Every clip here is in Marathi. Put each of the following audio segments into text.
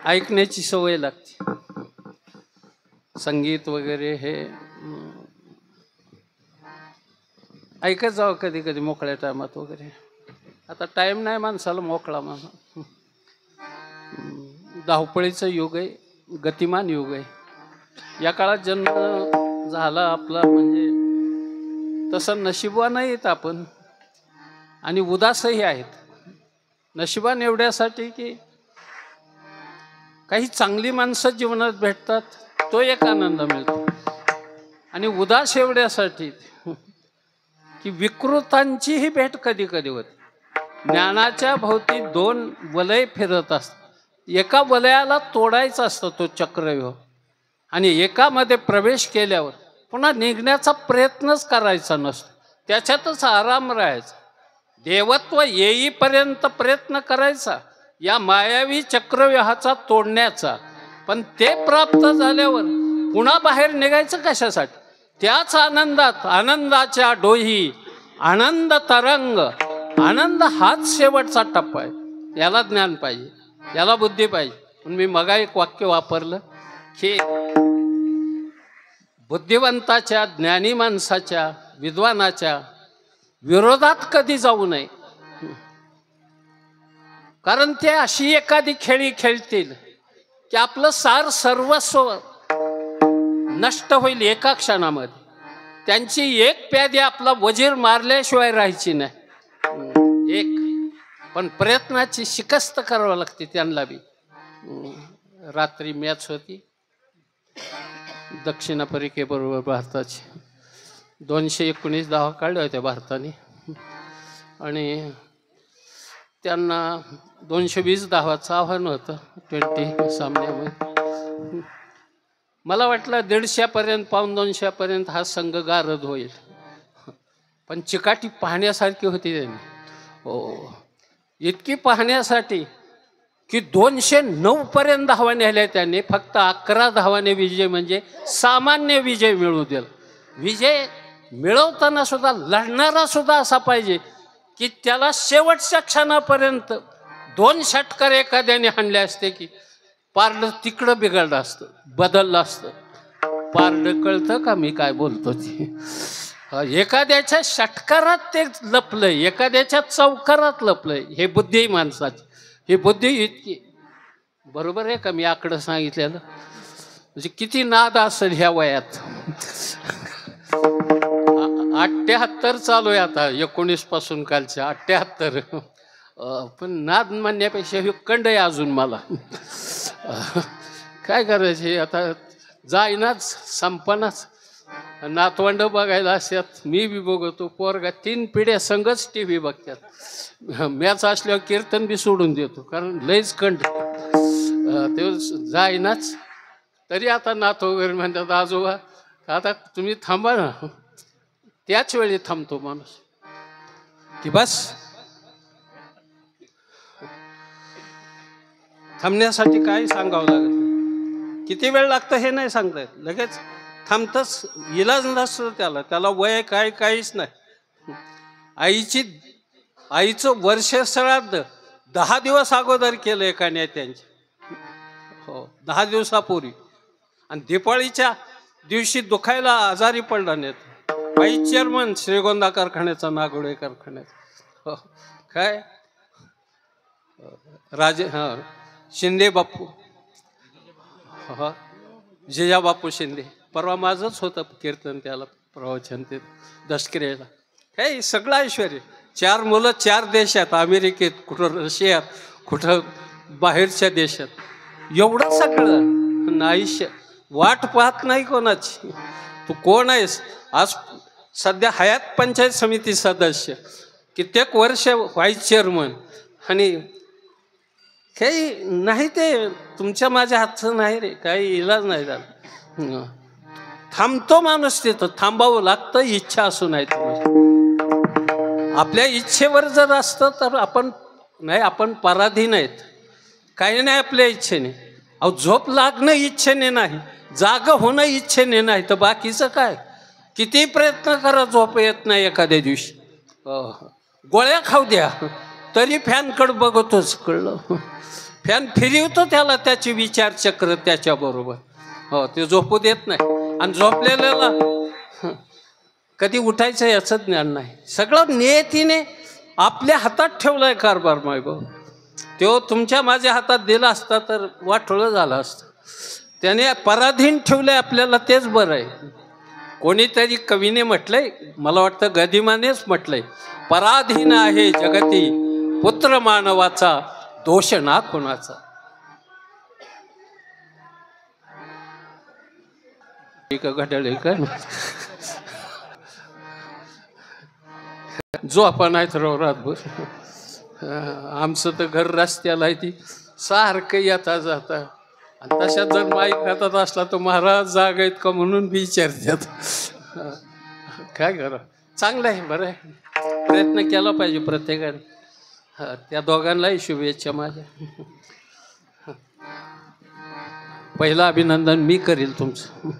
ऐकण्याची सवय लागते. संगीत वगैरे हे ऐकत जावं कधी कधी मोकळ्या टायमात वगैरे. आता टाईम नाही माणसाला मोकळा. म्हणा धावपळीचं युग आहे, गतिमान युग आहे. या काळात जन्म झाला आपला म्हणजे तसं नशिबवान आहेत आपण आणि उदासही आहेत. नशिबान एवढ्यासाठी की काही चांगली माणसं जीवनात भेटतात, तो एक आनंद मिळतो. आणि उदास एवढ्यासाठी की विकृतांचीही भेट कधी कधी होते. ज्ञानाच्या भोवती दोन वलय फिरत असतात. एका वलयाला तोडायचा असतो तो चक्रव्यूह, आणि एकामध्ये प्रवेश केल्यावर पुन्हा निघण्याचा प्रयत्नच करायचा नसतो, त्याच्यातच आराम राहायचा. देवत्व येईपर्यंत प्रयत्न करायचा या मायावी चक्रव्यूहाचा तोडण्याचा. पण ते प्राप्त झाल्यावर पुन्हा बाहेर निघायचं कशासाठी? त्याच आनंदात, आनंदाच्या डोही आनंद तरंग. आनंद हाच शेवटचा टप्पा आहे. याला ज्ञान पाहिजे, याला बुद्धी पाहिजे. पण मी मगा एक वाक्य वापरलं की बुद्धिवंताच्या, ज्ञानी माणसाच्या, विद्वानाच्या विरोधात कधी जाऊ नये. कारण ते अशी एखादी खेळी खेळतील की आपलं सार सर्वस्व नष्ट होईल एका क्षणामध्ये. त्यांची एक प्यादी आपला वजीर मारल्याशिवाय राहायची नाही. एक पण प्रयत्नाची शिकस्त करावं लागते त्यांना बी. रात्री मॅच होती दक्षिण आफ्रिकेबरोबर भारताची. 219 धावा काढल्या होत्या भारताने आणि त्यांना 220 धावाचं आव्हान होतं 20 सामन्यामध्ये. मला वाटलं 150पर्यंत, पाऊण 200पर्यंत हा संघ गारद होईल. पण चिकाटी पाहण्यासारखी होती त्यांनी. हो, इतकी पाहण्यासाठी की 209पर्यंत धावा नेल्या त्यांनी. फक्त 11 धावाने विजय म्हणजे सामान्य विजय मिळवू दिला. विजय मिळवताना सुद्धा लढणारा सुद्धा असा पाहिजे की त्याला शेवटच्या क्षणापर्यंत 2 षटकार एखाद्याने हाणले असते की पारडं तिकडं बिघडलं असतं, बदललं असतं. पारडं कळतं का मी काय बोलतो ते? एखाद्याच्या षटकारात ते लपलंय, एखाद्याच्या चौकारात लपलंय. हे बुद्धी आहे माणसाची. ही बुद्धी इतकी बरोबर आहे का मी आकडं सांगितलेलं? म्हणजे किती नाद असेल ह्या वयात. 78 चालू आहे आता, 19 पासून कालच्या 78. पण नाद म्हणण्यापेक्षा हे कंड आहे अजून मला. काय करायचे आता, जाईनाच संपनाच. नातवंड बघायला असतात, मी बी बघतो. पोरगा 3 पिढ्या संगच TV बघतात. मॅच असल्यावर कीर्तन बी सोडून देतो कारण लयच कंड. ते जाईनाच. तरी आता नात वगैरे म्हणतात आजोबा आता तुम्ही थांबा ना. त्याच वेळी थांबतो माणूस की बस. थांबण्यासाठी काय सांगावं लागत, किती वेळ लागतं हे नाही सांगता येत. लगेच थांबतच, इलाज नसतं त्याला. त्याला वय काय काहीच नाही. आईचं वर्ष श्राद्ध 10 दिवस अगोदर केलं एका नेत्यांचे. हो, 10 दिवसापूर्वी. आणि दिवाळीच्या दिवशी दुखायला आजारी पडला नेत. वाईस चेअरमन श्रीगोंदा कारखान्याचा, नागोडे कारखान्याचा. हो, काय राजे शिंदे बापू, हा जिजा बापू शिंदे. परवा माझंच होतं कीर्तन, त्याला प्रवचन ते दसकरेला. हे सगळं ऐश्वर्य. 4 मुलं 4 देशात, अमेरिकेत, कुठं रशियात, कुठं बाहेरच्या देशात. एवढं सगळं आयुष्य वाट पाहत नाही कोणाची. तू कोण आहेस? आज सध्या हयात पंचायत समिती सदस्य, कित्येक वर्ष व्हाईस चेअरमन. आणि काही नाही, ते तुमच्या माझ्या हातचं नाही रे, काही इलाज नाही झाला. थांबतो माणूस, तिथं थांबावं लागतं इच्छा असून. नाही आपल्या इच्छेवर जर असतं तर आपण नाही, आपण पराधीन आहेत. काही नाही आपल्या इच्छेने. अहो, झोप लागणं इच्छेने नाही, जाग होणं इच्छेने नाही, तर बाकीचं काय? किती प्रयत्न करा, झोप येत नाही एखाद्या दिवशी. गोळ्या खाऊ द्या तरी फॅनकडे बघतोच, कळलं. फॅन फिरवतो त्याला, त्याची विचारचक्र त्याच्याबरोबर. हो, ते झोपू देत नाही. आणि झोपलेल्याला कधी उठायचं याचं ज्ञान नाही. सगळं नियतीने आपल्या हातात ठेवलाय कारभार मायबाप. तो तुमच्या माझ्या हातात दिला असता तर वाटोळं झालं असतं. त्याने पराधीन ठेवलंय आपल्याला, तेच बरं आहे. कोणीतरी कवीने म्हटलंय, मला वाटतं गदिमानेच म्हटलंय, पराधीन आहे जगती पुत्र मानवाचा, दोष ना कोणाचा. घड्याळ काय जो आपण आहेत रातभर. आमचं तर घर रस्त्याला आहे, ती सारखं येता जाता. आणि तशात जर माईक हातात असला तर महाराज जाग आहेत का म्हणून बी विचारतात. काय करा, चांगलं आहे, बरं आहे. प्रयत्न केला पाहिजे प्रत्येकाने. त्या दोघांनाही शुभेच्छा माझ्या. पहिलं अभिनंदन मी करील तुमचं,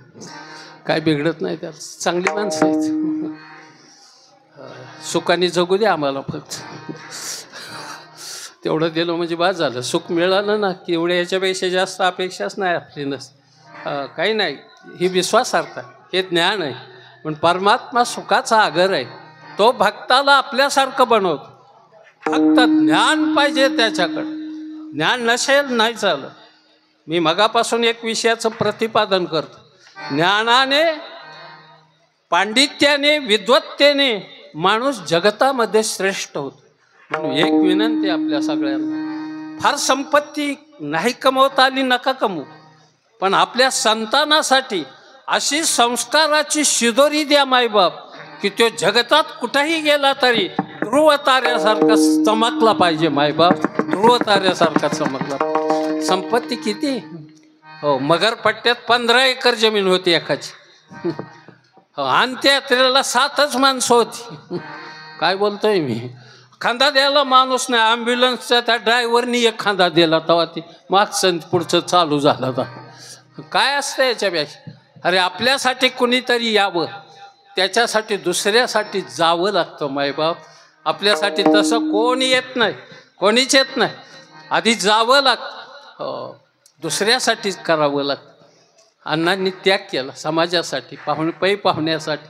काय बिघडत नाही त्यात. चांगली माणसं आहेत. सुखाने जगू दे आम्हाला, फक्त तेवढं दिलं म्हणजे बाद झालं. सुख मिळालं ना की एवढ्या ह्याच्यापेक्षा जास्त अपेक्षाच नाही आपली. काही नाही, ही विश्वासार्हता, हे ज्ञान आहे. पण परमात्मा सुखाचा आगर आहे. तो भक्ताला आपल्यासारखं बनवतो. फक्त ज्ञान पाहिजे त्याच्याकडं. ज्ञान नसेल नाही चालत. मी मगापासून एक विषयाचं प्रतिपादन करतो. ज्ञानाने, पांडित्याने, विद्वत्तेने माणूस जगतामध्ये श्रेष्ठ होतो. म्हणून एक विनंती आपल्या सगळ्यांना, फार संपत्ती नाही कमवता आली नका कमवू, पण आपल्या संतानासाठी अशी संस्काराची शिदोरी द्या मायबाप की तो जगतात कुठेही गेला तरी ध्रुव ताऱ्यासारखा चमकला पाहिजे. मायबाप ध्रुव ताऱ्यासारखा चमकला. संपत्ती किती हो, मगरपट्ट्यात 15 एकर जमीन होती एकाची. अंत्ययात्रेला 7च माणसं होती. काय बोलतोय मी, खांदा द्यायला माणूस नाही. ॲम्ब्युलन्सच्या त्या ड्रायव्हरनी एक खांदा दिला, तेव्हा ती मागचं पुढचं चालू झालं. तर काय असतं याच्यापेक्षा. अरे आपल्यासाठी कुणीतरी यावं, त्याच्यासाठी दुसऱ्यासाठी जावं लागतं मायबाप. आपल्यासाठी तसं कोणी येत नाही, कोणीच येत नाही. आधी जावं लागतं, दुसऱ्यासाठीच करावं लागतं. अण्णांनी त्याग केला समाजासाठी, पाहुण्यासाठी.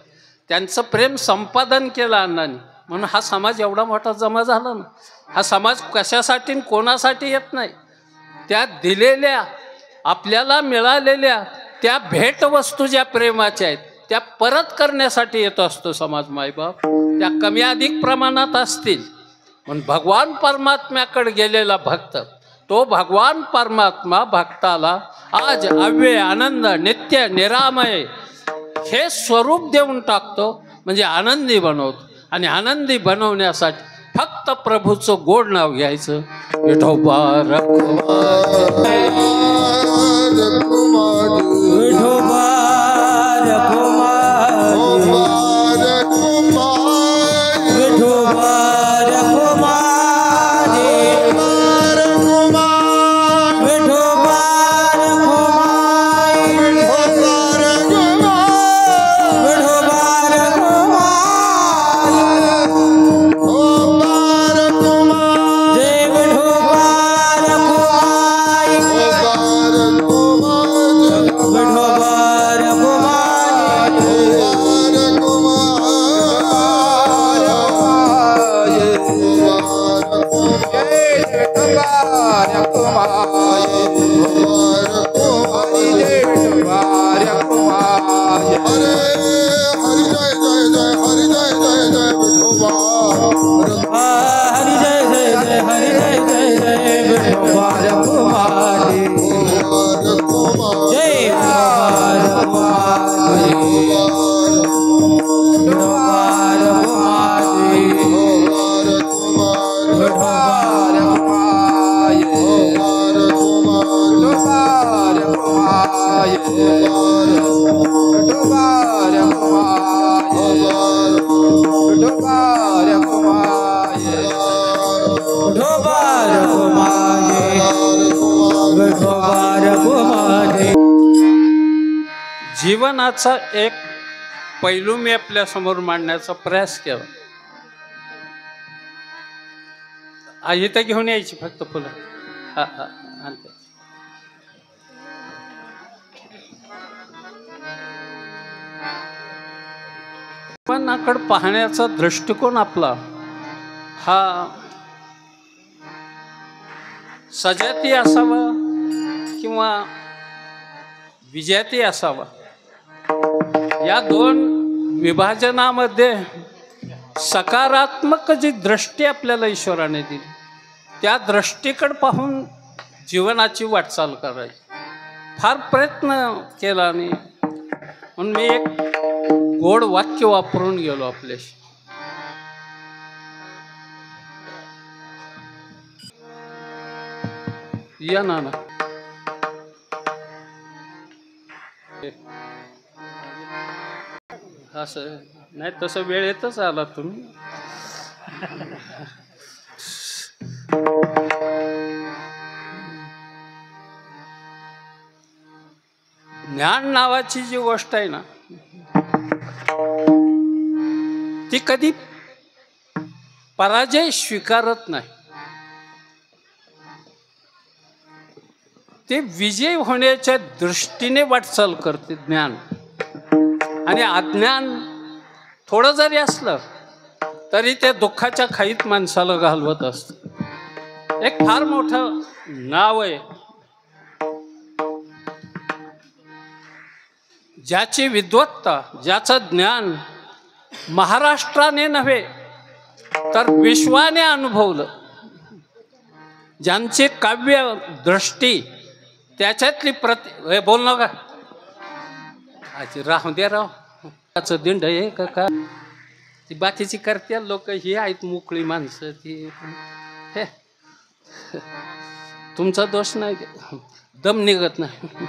त्यांचं प्रेम संपादन केलं अण्णांनी. म्हणून हा समाज एवढा मोठा जमा झाला ना. हा समाज कशासाठी कोणासाठी येत नाही, त्या दिलेल्या आपल्याला मिळालेल्या त्या भेटवस्तू ज्या प्रेमाच्या आहेत त्या परत करण्यासाठी येत असतो समाज मायबाप. त्या कमी अधिक प्रमाणात असतील, पण भगवान परमात्म्याकडे गेलेला भक्त, तो भगवान परमात्मा भक्ताला आज अव्यय आनंद नित्य निरामय हे स्वरूप देऊन टाकतो. म्हणजे आनंदी बनवतो. आणि आनंदी बनवण्यासाठी फक्त प्रभूचं गोड नाव घ्यायचं. विठोबा रखुमाई, विठोबा जीवनाचा एक पैलू मी आपल्यासमोर मांडण्याचा प्रयास केला. इथं घेऊन यायची फक्त फुलं. आणते. जीवनाकडे पाहण्याचा दृष्टिकोन आपला हा सजाती असावा किंवा विजयाती असावा. या दोन विभाजनामध्ये सकारात्मक जी दृष्टी आपल्याला ईश्वराने दिली त्या दृष्टीकडे पाहून जीवनाची वाटचाल करायची. फार प्रयत्न केला आणि म्हणून मी एक गोड वाक्य वापरून गेलो आपल्याशी. या ना असं नाही तसं वेळेतच आला तुम्ही. ज्ञान नावाची जी गोष्ट आहे ना ती कधी पराजय स्वीकारत नाही. ते विजय होण्याच्या दृष्टीने वाटचाल करते ज्ञान. आणि अज्ञान थोडं जरी असलं तरी ते दुःखाच्या खाईत माणसाला घालवत असतं. एक फार मोठं नाव आहे ज्याची विद्वत्ता ज्याचं ज्ञान महाराष्ट्राने नव्हे तर विश्वाने अनुभवलं, ज्यांची काव्य दृष्टी त्याच्यातली बोल नका आजी राहू दे राव त्याचं दिंड आहे का ती बाकीची करते लोक ही आहेत मोकळी माणसं ती. हे तुमचा दोष नाही, दम निघत नाही.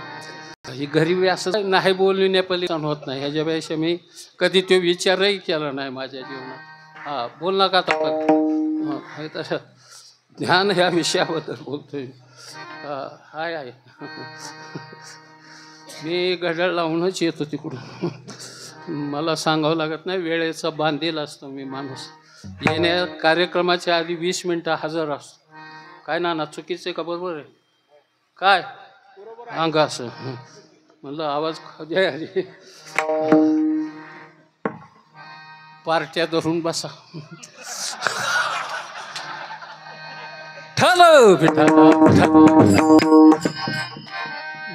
ही गरीबी असं नाही बोलली नेपाली होत नाही. ह्याच्यापेक्षा मी कधी तो विचारही केला नाही माझ्या जीवनात. हा बोल नका आता तसं ध्यान ह्या विषयाबद्दल बोलतोय. हाय आहे मी घड्याळ लावूनच येतो तिकडून. मला सांगावं लागत नाही, वेळेचा बांधील असतो मी माणूस. येण्या कार्यक्रमाच्या आधी 20 मिनिटं हजर असतो. काय ना चुकीचं आहे का बरोबर आहे काय अंग असं म्हणलं आवाज खाली पार्ट्या धरून बसा.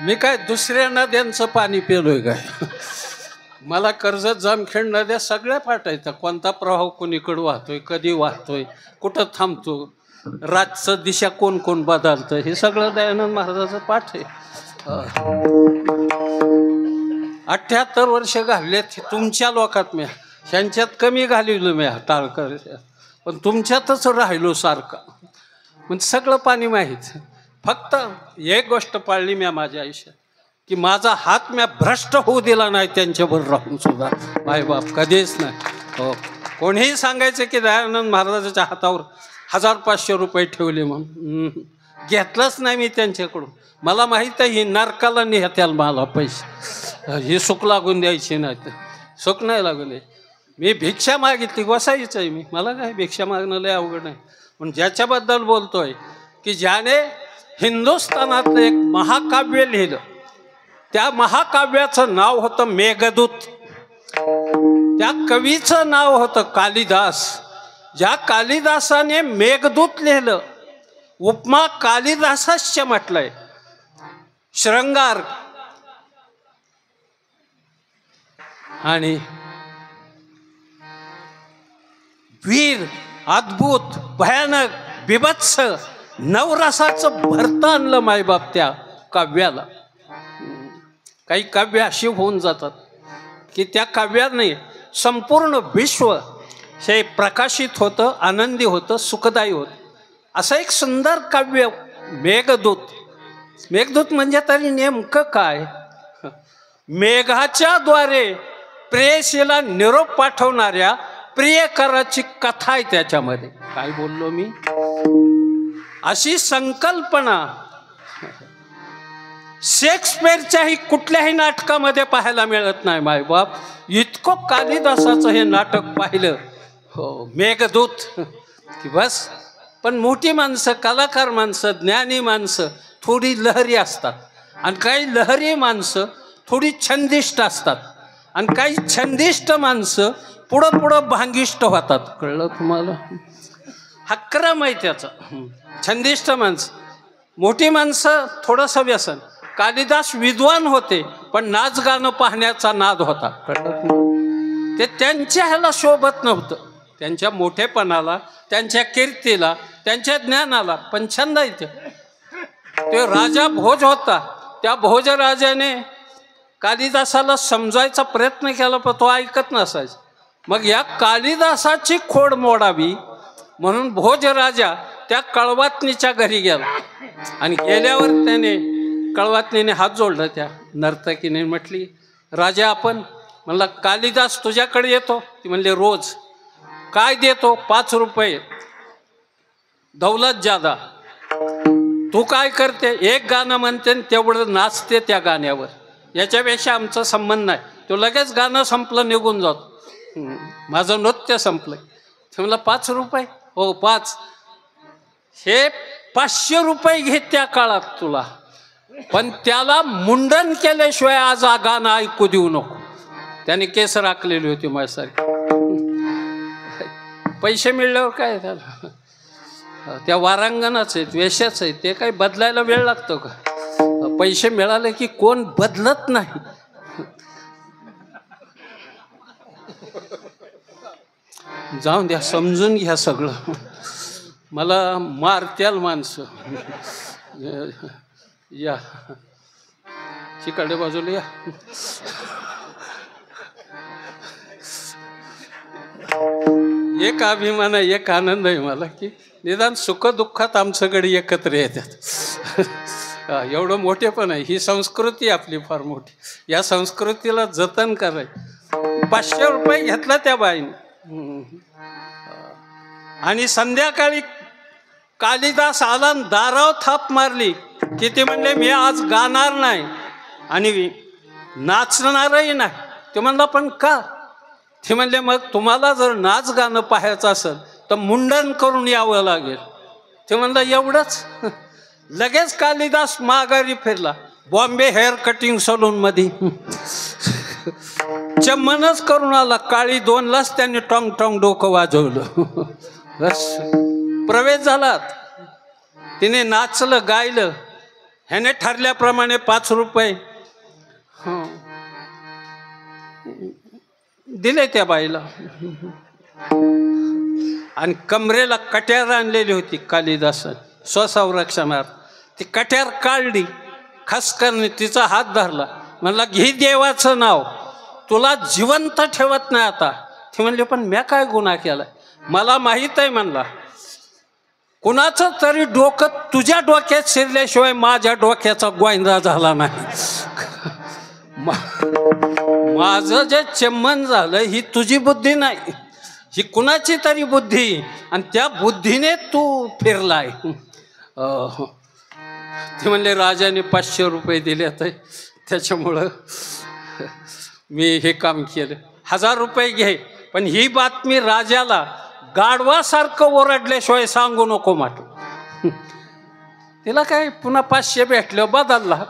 मी काय दुसऱ्या नद्यांचं पाणी पिलोय काय? मला कर्जत जामखेड नद्या सगळ्या पाठायच्या. कोणता प्रवाह कोणीकडे वाहतोय, कधी वाहतोय, कुठं थांबतो, रातचं दिशा कोण कोण बदलतं, हे सगळं दयानंद महाराजाचं पाठ आहे. 78 वर्ष घाललेत तुमच्या लोकात. मी ह्यांच्यात कमी घालवलं मी टाळकर, पण तुमच्यातच राहिलो सारखा. म्हणजे सगळं पाणी माहीत. फक्त एक गोष्ट पाळली मी माझ्या आयुष्यात की माझा हात मी भ्रष्ट होऊ दिला नाही त्यांच्यावर राहून सुद्धा. मायबाप कधीच नाही. हो कोणीही सांगायचं की दयानंद महाराजाच्या हातावर 1000-500 रुपये ठेवले म्हणून घेतलंच नाही मी त्यांच्याकडून. मला माहीत आहे ही नरकाला नेत्याला मला पैसे हे सुख लागून द्यायचे नाही. तर सुख नाही लागले. मी भिक्षा मागितली गोसाईच आहे मी. मला काय भिक्षा मागणं लय अवघड नाही. पण ज्याच्याबद्दल बोलतोय की ज्याने हिंदुस्थानातलं एक महाकाव्य लिहिलं त्या महाकाव्याचं नाव होतं मेघदूत. त्या कवीचं नाव होतं कालिदास. ज्या कालिदासाने मेघदूत लिहिलं उपमा कालिदासास्य म्हटलंय. श्रृंगार आणि वीर अद्भुत भयानक बिभत्स नवरसाचं भरतं आणलं मायबाप त्या काव्याला. काही काव्य अशी होऊन जातात की त्या काव्याने संपूर्ण विश्व हे प्रकाशित होतं, आनंदी होतं, सुखदायी होतं. असं एक सुंदर काव्य मेघदूत. मेघदूत म्हणजे तरी नेमकं काय? मेघाच्या द्वारे प्रेयसीला निरोप पाठवणाऱ्या प्रियकराची कथा आहे त्याच्यामध्ये. काय बोललो मी? अशी संकल्पना शेक्सपियरच्याही कुठल्याही नाटकामध्ये पाहायला मिळत नाही मायबाप. इतकं कालिदासाचं हे नाटक पाहिलं हो मेघदूत की बस पण मोठी माणसं, कलाकार माणसं, ज्ञानी माणसं थोडी लहरी असतात, आणि काही लहरी माणसं थोडी छंदिष्ट असतात, आणि काही छंदिष्ट माणसं पुढं पुढं भांगिष्ट होतात. कळलं तुम्हाला? हा क्रम आहे त्याचा. छंदिष्ट माणसं, मोठी माणसं थोडंसं व्यसन. कालिदास विद्वान होते, पण नाच गाणं पाहण्याचा नाद होता. कळलं? ते त्यांच्या ह्याला शोभत नव्हतं, त्यांच्या मोठेपणाला, त्यांच्या कीर्तीला, त्यांच्या ज्ञानाला, पण छंद आहे ते. राजा भोज होता, त्या भोजराजाने कालिदासाला समजायचा प्रयत्न केला, पण तो ऐकत नसायचा. मग या कालिदासाची खोड मोडावी म्हणून भोजराजा त्या कळवातनीच्या घरी गेला, आणि गेल्यावर त्याने कळवातनीने हात जोडला. त्या नर्तकीने म्हटली, राजा आपण. म्हणला, कालिदास तुझ्याकडे येतो? ती म्हणले, रोज. काय देतो? 5 रुपये, दौलत जादा. तू काय करते? एक गाणं म्हणते आणि तेवढं नाचते त्या गाण्यावर, याच्यापेक्षा आमचा संबंध नाही. तो लगेच गाणं संपलं, निघून जातो. माझं नृत्य संपलं. ते म्हणलं, 5 रुपये? हो 5. हे 500 रुपये घेत त्या काळात तुला, पण त्याला मुंडन केल्याशिवाय आज गाणं ऐकू देऊ नको. त्याने केस राखलेली होती माझ्यासारखी. पैसे मिळल्यावर काय त्याला, त्या वारांगणाच आहेत, वेश्याच आहेत, ते काही बदलायला वेळ लागतो का? पैसे मिळाले की कोण बदलत नाही. जाऊन द्या, समजून घ्या सगळं. मला मारत्याल माणसं. या चिकडे बाजूला या. एक अभिमान आहे, एक आनंद आहे मला की निदान सुख दुःखात आमच्याकडे एकत्र येतात. एवढं मोठे पण आहे. ही संस्कृती आपली फार मोठी. या संस्कृतीला जतन करायचं. 500 रुपये घेतला त्या बाईने, आणि संध्याकाळी कालिदास आला, दारावर थाप मारली की ते म्हणले, मी आज गाणार नाही आणि नाचणारही नाही. ते म्हणला, पण का? ते म्हणले, मग तुम्हाला जर नाच गाणं पाहायचं असेल तर मुंडन करून यावं लागेल. ते म्हणलं, एवढंच? लगेच कालिदास माघारी फिरला, बॉम्बे हेअर कटिंग सलूनमध्ये चम्मनच करून आला. काळी 2लाच त्यांनी टॉंग टॉंग डोकं वाजवलं. बस प्रवेश झाला. तिने नाचलं, गायलं. ह्याने ठरल्याप्रमाणे 5 रुपये दिले त्या बाईला, आणि कमरेला कट्यार आणलेली होती कालिदासाने स्वसंरक्षणार्थ. ती कट्यार काढली, खसकरने तिचा हात धरला. म्हणला, घे देवाचं नाव, तुला जिवंत ठेवत नाही आता. ती म्हणली, पण म्या काय गुन्हा केला? मला माहीत आहे म्हणला, कुणाचं तरी डोकं तुझ्या डोक्यात शिरल्याशिवाय माझ्या डोक्याचा गोंधळा झाला नाही. माझं जे चेम्मन झालं ही तुझी बुद्धी नाही, ही कुणाची तरी बुद्धी, आणि त्या बुद्धीने तू फिरलाय. ते म्हणले, राजाने 500 रुपये दिले तर त्याच्यामुळं मी हे काम केलं. 1000 रुपये घे, पण ही बातमी राजाला गाढवासारखं ओरडल्याशिवाय सांगू नको म्हटलं. तिला काय पुन्हा 500 भेटलं, बदलला.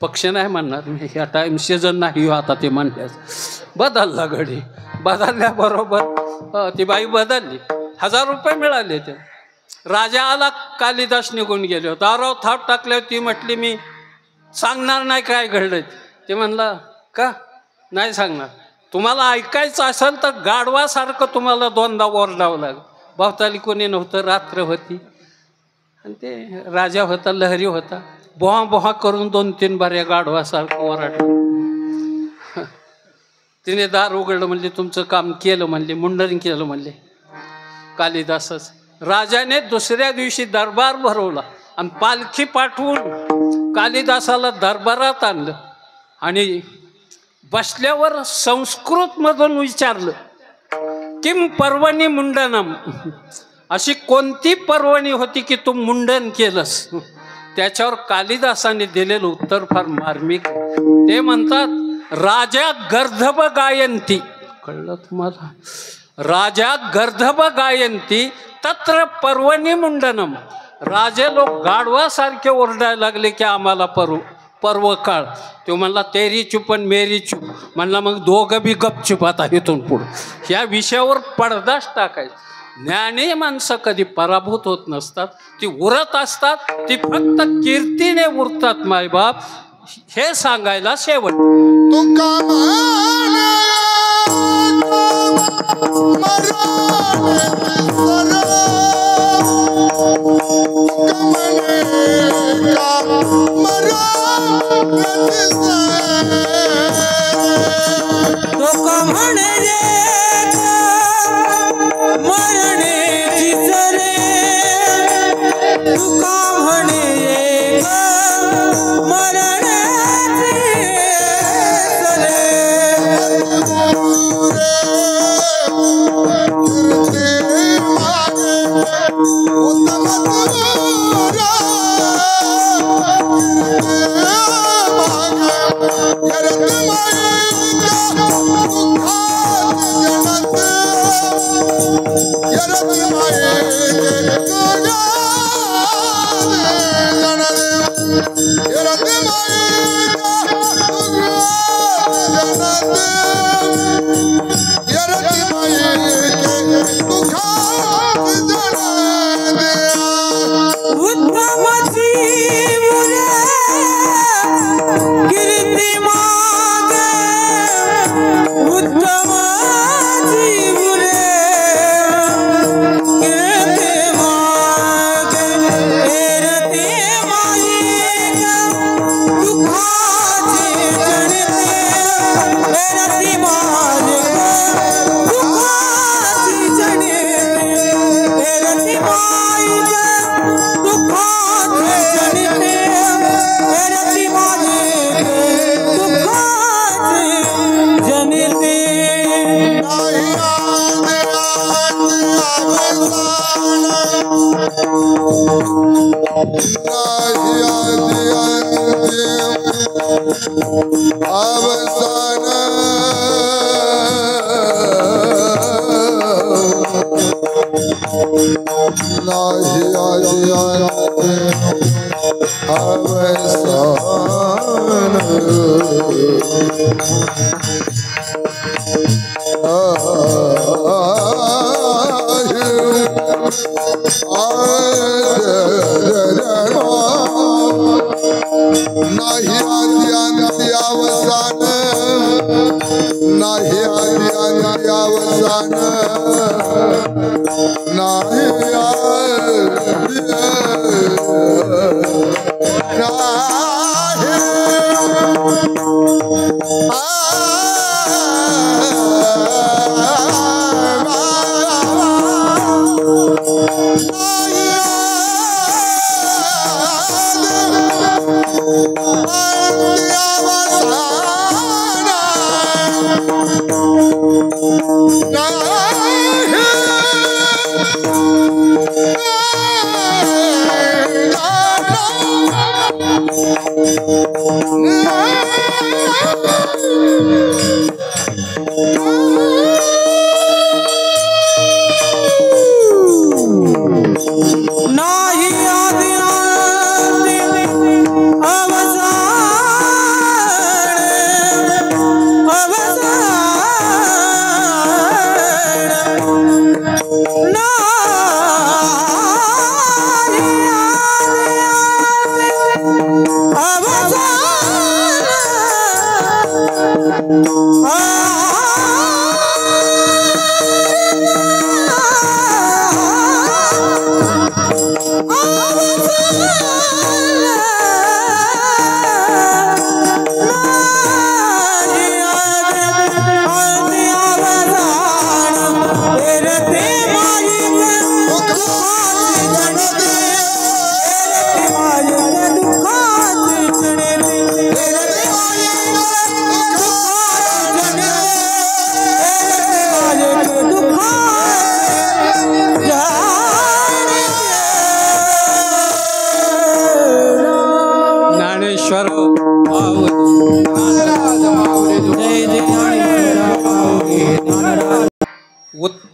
पक्ष नाही म्हणणार मी, ह्या टाईम सीझन नाही आता ते म्हणण्यास. बदलला घडी. बदलल्याबरोबर ती बाई बदलली. 1000 रुपये मिळाले. ते राजा आला, कालिदास निघून गेले. दारावर थाप टाकल्यावर ती म्हटली, मी सांगणार नाही काय घडलं. ते म्हणला, का नाही सांगणार? तुम्हाला ऐकायचं असेल तर गाढवासारखं तुम्हाला 2दा ओरडावं लागेल. भवताली कोणी नव्हतं, रात्र होती, आणि ते राजा होता, लहरी होता. बोहा बोहा करून 2-3 बाऱ्या गाढवासारखं ओरडलं. तिने दार उघडलं, म्हणले, तुमचं काम केलं म्हणले, मुंडन केलं म्हणले कालिदासच. राजाने दुसऱ्या दिवशी दरबार भरवला आणि पालखी पाठवून कालिदासाला दरबारात आणलं, आणि बसल्यावर संस्कृतमधून विचारलं, किम पर्वणी मुंडनम, अशी कोणती पर्वणी होती की तू मुंडन केलंस? त्याच्यावर कालिदासाने दिलेलं उत्तर फार मार्मिक. ते म्हणतात, राजा गर्धब गायंती. कळलं तुम्हाला? राजा गर्धब गायंती तत्र पर्वणी मुंडनम. राजे लोक गाढवासारखे ओरडायला लागले की आम्हाला पर्व काळ. तो म्हणला तेरी चूप आणि मेरी चूप. म्हणला मग दोघं बी गपचूप आता इथून पुढं. ह्या विषयावर पडदाच टाकायचा. ज्ञानी माणसं कधी पराभूत होत नसतात, ती उरत असतात, ती फक्त कीर्तीने उरतात मायबाप, हे सांगायला शेवट. No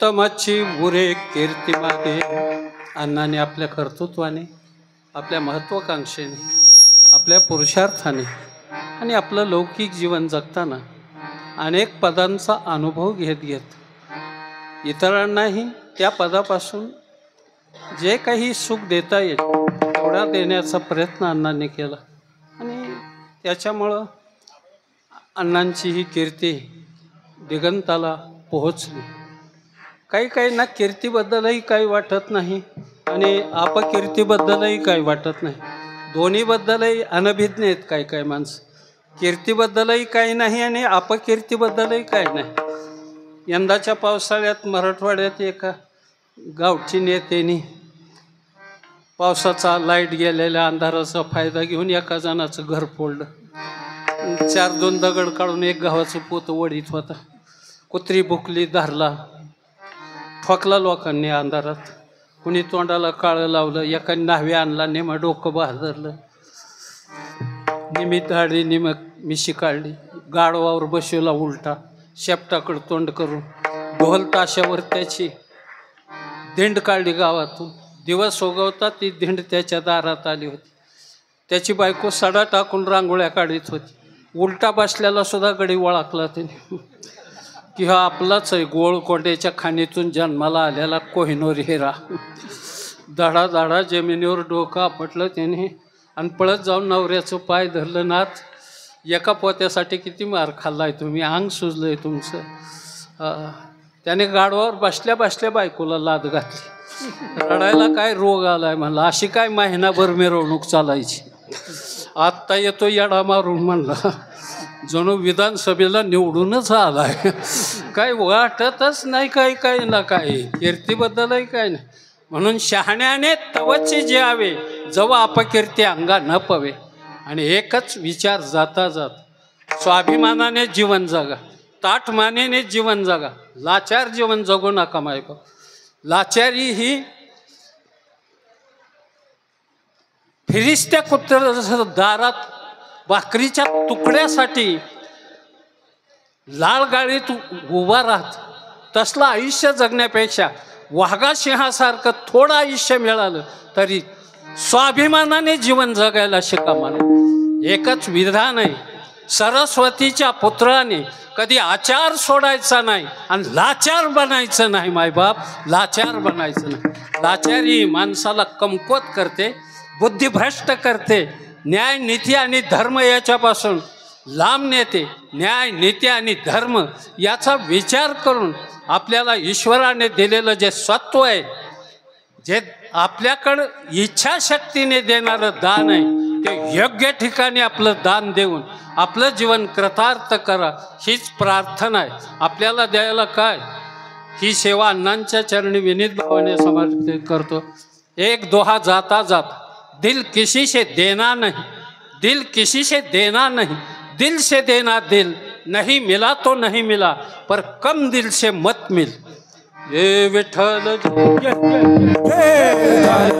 उत्तमाची उरे कीर्ती मागे. अण्णांनी आपल्या कर्तृत्वाने, आपल्या महत्त्वाकांक्षेने, आपल्या पुरुषार्थाने आणि आपलं लौकिक जीवन जगताना अनेक पदांचा अनुभव घेत घेत इतरांनाही त्या पदापासून जे काही सुख देता येईल तेवढा देण्याचा प्रयत्न अण्णांनी केला. आणि त्याच्यामुळं अण्णांची ही कीर्ती दिगंताला पोहोचली. काही ना कीर्तीबद्दलही काही वाटत नाही आणि अपकीर्तीबद्दलही काही वाटत नाही. दोन्हीबद्दलही अनभिज्ञ आहेत काही माणसं. कीर्तीबद्दलही काही नाही आणि अपकीर्तीबद्दलही काही नाही. यंदाच्या पावसाळ्यात मराठवाड्यात एका गावची नेत्याने पावसाचा लाईट गेलेल्या अंधाराचा फायदा घेऊन एका जणाचं घर फोडलं. 4-2 दगड काढून एक गावाचं पोत वडीत होता. कुत्री भुकली, धरला, ठोकला लोकांनी अंधारात. कुणी तोंडाला काळं लावलं, एकाने न्हावी आणला, नेमं डोकं बहादरलं, निमी दाढी निम मिशी काढली, गाडवावर बसवला उलटा, शेपटाकडं तोंड करून, ढोल ताशावर त्याची धिंड काढली गावातून. दिवस उगवता ती धिंड त्याच्या दारात आली होती. त्याची बायको सडा टाकून रांगोळ्या काढीत होती. उलटा बसल्याला सुद्धा गडी ओळखला त्याने की हा आपलाच आहे, गोळकोंड्याच्या खाणीतून जन्माला आलेला कोहिनूर हिरा. धडा जमिनीवर डोकं आपटलं त्याने आणि पळत जाऊन नवऱ्याचं पाय धरलं. नाथ, एका पोत्यासाठी किती मार खाल्लाय तुम्ही, अंग सुजलंय तुमचं. त्याने गाडवावर बसल्या बसल्या बायकोला लाद घातली. रडायला काय रोग आलाय म्हणला. अशी काय महिनाभर मिरवणूक चालायची. आत्ता येतो येडा मारून म्हणला. जणू विधानसभेला निवडूनच आलाय. काय वाटतच नाही काही ना काही. कीर्तीबद्दलही काय नाही. म्हणून शहाण्याने तवचे जे आवे, जवा अपकीर्ती अंगा न पवे. आणि एकच विचार जाता जात स्वाभिमानाने जीवन जगा, ताठमानेने जीवन जगा. लाचार जीवन जगू नका मायको. लाचारी ही फिरिस्त्या कुत्र्याच्या दारात भाकरीच्या तुकड्यासाठी लाल गाळीत उभा राहत तसलं आयुष्य जगण्यापेक्षा वाघा सिंहासारखं थोडं आयुष्य मिळालं तरी स्वाभिमानाने जीवन जगायला शिका. म्हणून एकच विधान आहे, सरस्वतीच्या पुत्राने कधी आचार सोडायचा नाही आणि लाचार बनायचं नाही. मायबाप, लाचार बनायचं नाही. लाचारी माणसाला कमकुवत करते, बुद्धिभ्रष्ट करते, न्याय नीती आणि धर्म याच्यापासून लांब नेते. न्याय नीती आणि धर्म याचा विचार करून आपल्याला ईश्वराने दिलेलं जे सत्व आहे, जे आपल्याकडं इच्छाशक्तीने देणारं दान आहे, ते योग्य ठिकाणी आपलं दान देऊन आपलं जीवन कृतार्थ करा, हीच प्रार्थना आहे. आपल्याला द्यायला काय, ही सेवा अण्णांच्या चरणी विनीत भावाने समर्पित करतो. एक दोहा जाता जात, दिल किसी से देना नहीं, दिल किसी से देना नहीं, दिल से देना दिल. नहीं मिला तो नहीं मिला, पर कम दिल से मत मिल. ये विठ्ठल